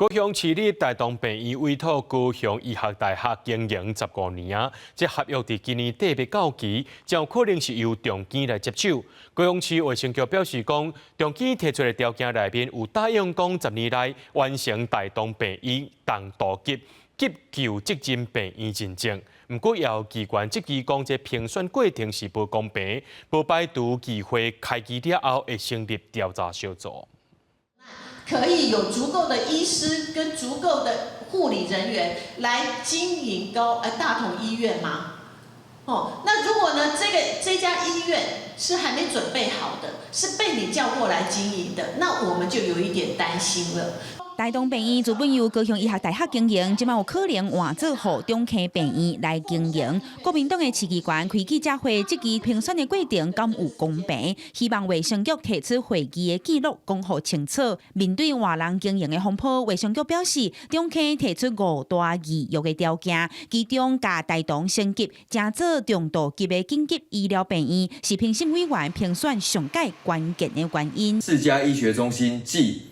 高雄市立大同病院委托高雄医学大学经营15年啊，这合约伫今年底要到期，将有可能是由中基来接手。高雄市卫生局表示讲，中基提出的条件内面有答应讲10年内完成大同病院东道急救急诊病院进程。不过，也有机关质疑讲，这评选过程是不公平，不排除机会开机了后会成立调查小组。 可以有足够的医师跟足够的护理人员来经营大同医院吗？那如果呢这家医院是还没准备好的，是被你叫过来经营的，那我们就有一点担心了。 大同病院原本由高雄医学大学经营，即马有可能换做予中科病院来经营。国民党的市议员开记者会，质疑评选的过程敢有公平？希望卫生局提出会议的记录，公布清楚。面对外人经营的风波，卫生局表示，中科提出5大预约的条件，其中甲大同升级，正做中度级的紧急医疗病院，是评审委员评选上界关键的原因。4家医学中心即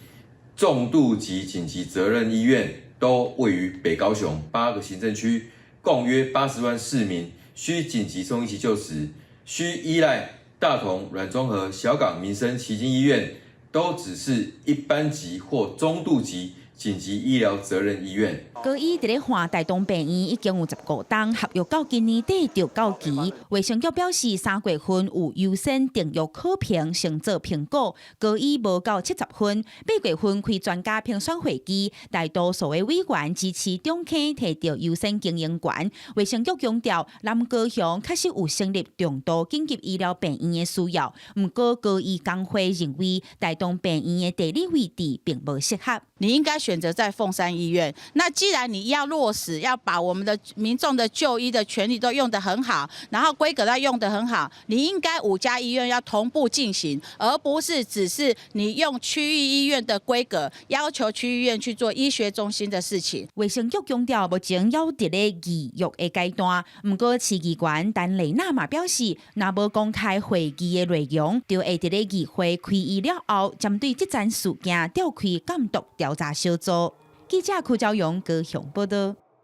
重度及紧急责任医院都位于北高雄8个行政区，共约80万市民需紧急送医急救时，需依赖大同、阮中和、小港民生旗津医院，都只是一般级或中度级紧急医疗责任医院。 高医伫咧换大同病院已经有15档，合约到今年底就到期。卫生局表示，3月份有优先订约考评，先做评估。高医无到70分，8月份开专家评选会议，大多数的委员支持中科摕到优先经营权。卫生局强调，南高雄确实有成立重度紧急医疗病院的需要，不过高医工会认为大同病院的地理位置并不适合。你应该选择在凤山医院。那既然你要落实，要把我们的民众的就医的权利都用得很好，然后规格要用得很好，你应该5家医院要同步进行，而不是只是你用区域医院的规格要求区域医院去做医学中心的事情。卫生局强调，目前要伫咧预约的阶段。不过，市议员陈丽娜嘛表示，若无公开会议的内容，就会伫咧议会开议了后，针对这件事件召开监督调查小组。记者柯昭勇高雄报道。